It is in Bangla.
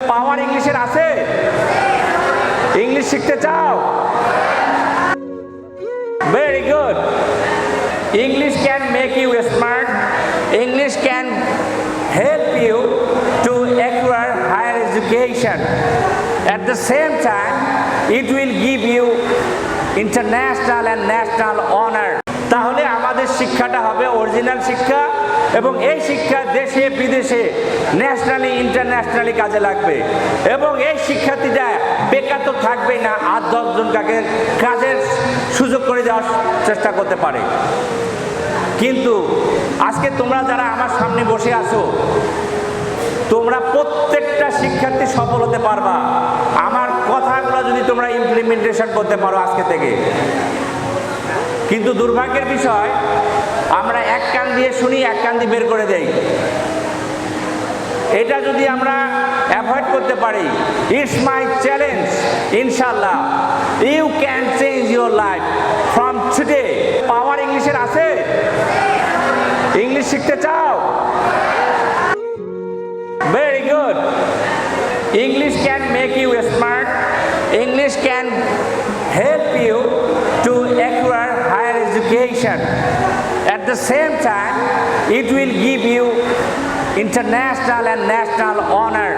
পাওয়ার ইংলিশের আছে? ইংলিশ শিখতে চাও? Very good. English can make you smart. English can help you to acquire higher education. At the same time, it will give you international and national honor. তাহলে আমাদের শিক্ষাটা হবে অরিজিনাল শিক্ষা এবং এই শিক্ষা দেশে বিদেশে ন্যাশনালি ইন্টারন্যাশনালি কাজে লাগবে এবং এই শিক্ষার্থীরা বেকার তো থাকবেই না, 8-10 জন কাজের সুযোগ করে দেওয়ার চেষ্টা করতে পারে। কিন্তু আজকে তোমরা যারা আমার সামনে বসে আছো, তোমরা প্রত্যেকটা শিক্ষার্থী সফল হতে পারবা আমার কথাগুলো যদি তোমরা ইমপ্লিমেন্টেশন করতে পারো আজকে থেকে। কিন্তু দুর্ভাগ্যের বিষয়, আমরা এক কান দিয়ে শুনি, এক কান দিয়ে বের করে দেই। এটা যদি আমরা অ্যাভয়েড করতে পারি, ইটস মাই চ্যালেঞ্জ, ইনশাআল্লাহ you can change your life from today. Power ইংলিশের আছে? ইংলিশ শিখতে চাও? Very good. English can make you smart. English can help you to acquire higher education. At the same time, it will give you international and national honor.